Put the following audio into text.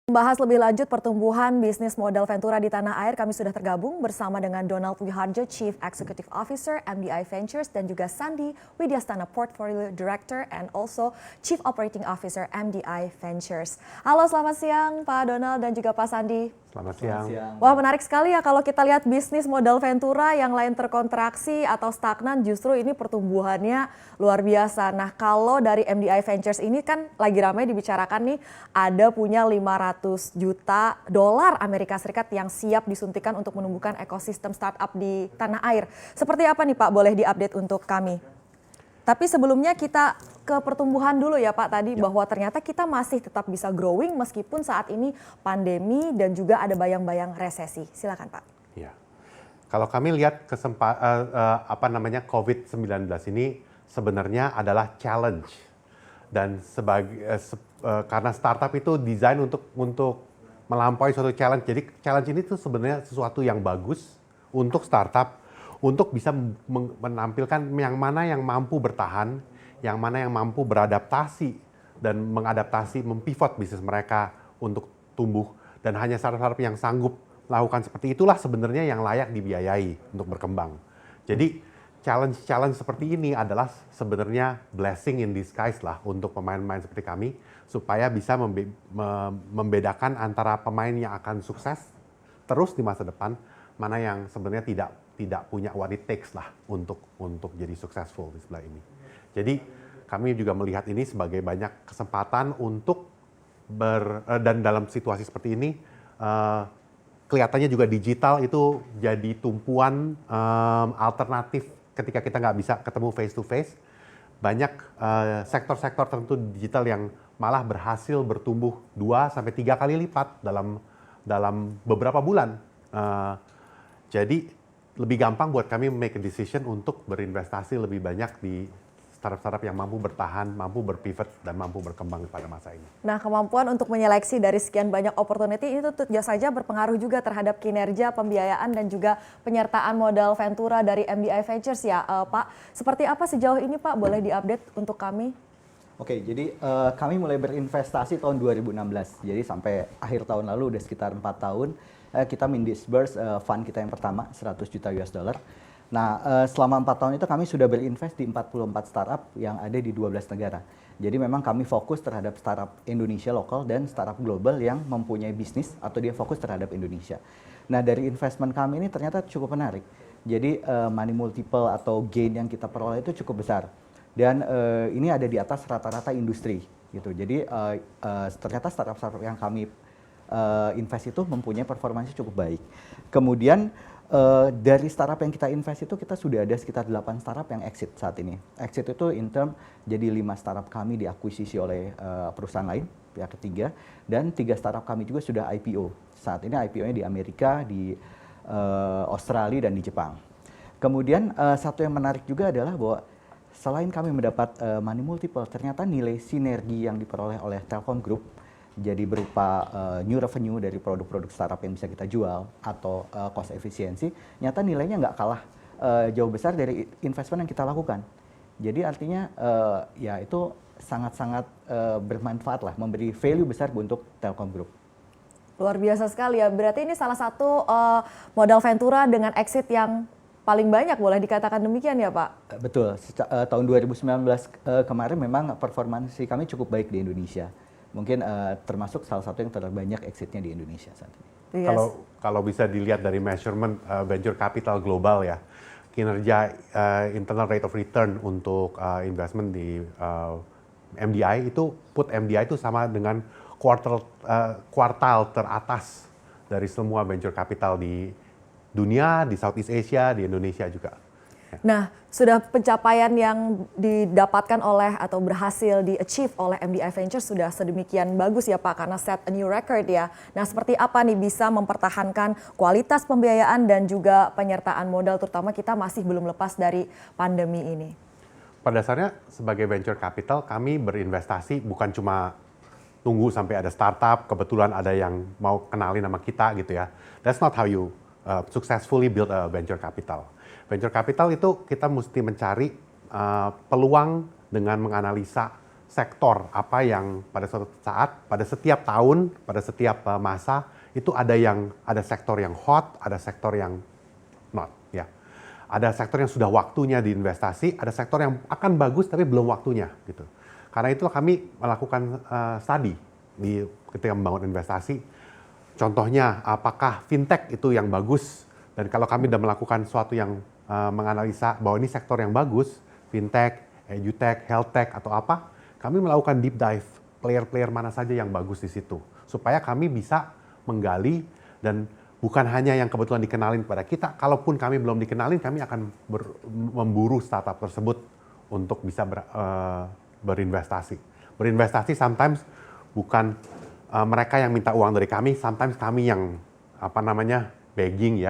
Membahas lebih lanjut pertumbuhan bisnis modal Ventura di tanah air, kami sudah tergabung bersama dengan Donald Wiharjo, Chief Executive Officer MDI Ventures, dan juga Sandi Widyastana, Portfolio Director and also Chief Operating Officer MDI Ventures. Halo, selamat siang Pak Donald dan juga Pak Sandi. Selamat siang. Wah, menarik sekali ya kalau kita lihat bisnis modal Ventura yang lain terkontraksi atau stagnan, justru ini pertumbuhannya luar biasa. Nah, kalau dari MDI Ventures ini kan lagi ramai dibicarakan nih, ada punya 500 juta dolar Amerika Serikat yang siap disuntikan untuk menumbuhkan ekosistem startup di tanah air. Seperti apa nih Pak, boleh diupdate untuk kami? Tapi sebelumnya kita ke pertumbuhan dulu ya Pak tadi, bahwa ternyata kita masih tetap bisa growing meskipun saat ini pandemi dan juga ada bayang-bayang resesi. Silakan Pak. Ya. Kalau kami lihat COVID-19 ini sebenarnya adalah challenge, dan karena startup itu desain untuk melampaui suatu challenge. Jadi challenge ini tuh sebenarnya sesuatu yang bagus untuk startup, untuk bisa menampilkan yang mana yang mampu bertahan, yang mana yang mampu beradaptasi dan mengadaptasi, mempivot bisnis mereka untuk tumbuh. Dan hanya startup yang sanggup melakukan seperti itulah sebenarnya yang layak dibiayai untuk berkembang. Jadi challenge seperti ini adalah sebenarnya blessing in disguise lah untuk pemain-pemain seperti kami, supaya bisa membedakan antara pemain yang akan sukses terus di masa depan, mana yang sebenarnya tidak punya what it takes lah untuk jadi successful di sebelah ini. Jadi kami juga melihat ini sebagai banyak kesempatan untuk dan dalam situasi seperti ini kelihatannya juga digital itu jadi tumpuan alternatif ketika kita nggak bisa ketemu face to face. Banyak sektor-sektor tertentu digital yang malah berhasil bertumbuh 2-3 kali lipat dalam beberapa bulan. Jadi lebih gampang buat kami make a decision untuk berinvestasi lebih banyak di startup-startup yang mampu bertahan, mampu berpivot, dan mampu berkembang pada masa ini. Nah, kemampuan untuk menyeleksi dari sekian banyak opportunity itu tentu saja berpengaruh juga terhadap kinerja, pembiayaan, dan juga penyertaan modal Ventura dari MDI Ventures ya Pak. Seperti apa sejauh ini Pak? Boleh diupdate untuk kami? Oke, jadi kami mulai berinvestasi tahun 2016. Jadi sampai akhir tahun lalu udah sekitar 4 tahun kita mendisburse fund kita yang pertama 100 juta US dollar. Nah, selama 4 tahun itu kami sudah berinvest di 44 startup yang ada di 12 negara. Jadi memang kami fokus terhadap startup Indonesia lokal dan startup global yang mempunyai bisnis atau dia fokus terhadap Indonesia. Nah, dari investment kami ini ternyata cukup menarik. Jadi money multiple atau gain yang kita peroleh itu cukup besar. Dan ini ada di atas rata-rata industri gitu. Jadi ternyata startup-startup yang kami invest itu mempunyai performanya cukup baik. Kemudian dari startup yang kita invest itu kita sudah ada sekitar 8 startup yang exit saat ini. Exit itu in term jadi 5 startup kami diakuisisi oleh perusahaan lain, pihak ketiga, dan 3 startup kami juga sudah IPO. Saat ini IPO-nya di Amerika, di Australia, dan di Jepang. Kemudian satu yang menarik juga adalah bahwa selain kami mendapat money multiple, ternyata nilai sinergi yang diperoleh oleh Telkom Group, jadi berupa new revenue dari produk-produk startup yang bisa kita jual atau cost efisiensi, nyata nilainya nggak kalah jauh besar dari investment yang kita lakukan. Jadi artinya ya itu sangat-sangat bermanfaat lah, memberi value besar untuk Telkom Group. Luar biasa sekali ya, berarti ini salah satu modal Ventura dengan exit yang paling banyak, boleh dikatakan demikian ya Pak? Betul, tahun 2019 kemarin memang performansi kami cukup baik di Indonesia. Mungkin termasuk salah satu yang terbanyak exitnya di Indonesia saat ini. Yes. Kalau bisa dilihat dari measurement venture capital global ya, kinerja internal rate of return untuk investment di MDI itu, put MDI itu sama dengan kuartal teratas dari semua venture capital di dunia, di Southeast Asia, di Indonesia juga. Nah, sudah pencapaian yang didapatkan oleh atau berhasil di-achieve oleh MDI Ventures sudah sedemikian bagus ya Pak, karena set a new record ya. Nah, seperti apa nih bisa mempertahankan kualitas pembiayaan dan juga penyertaan modal, terutama kita masih belum lepas dari pandemi ini? Pada dasarnya sebagai venture capital kami berinvestasi bukan cuma tunggu sampai ada startup, kebetulan ada yang mau kenalin sama kita gitu ya. That's not how you successfully build a venture capital. Venture capital itu kita mesti mencari peluang dengan menganalisa sektor apa yang pada suatu saat, pada setiap tahun, pada setiap masa itu ada sektor yang hot, ada sektor yang not, ya. Ada sektor yang sudah waktunya diinvestasi, ada sektor yang akan bagus tapi belum waktunya gitu. Karena itulah kami melakukan studi ketika membangun investasi. Contohnya apakah fintech itu yang bagus, dan kalau kami sudah melakukan sesuatu yang menganalisa bahwa ini sektor yang bagus, fintech, edutech, healthtech atau apa, kami melakukan deep dive player-player mana saja yang bagus di situ, supaya kami bisa menggali dan bukan hanya yang kebetulan dikenalin pada kita. Kalaupun kami belum dikenalin, kami akan memburu startup tersebut untuk bisa berinvestasi. Berinvestasi sometimes bukan mereka yang minta uang dari kami, sometimes kami yang begging ya.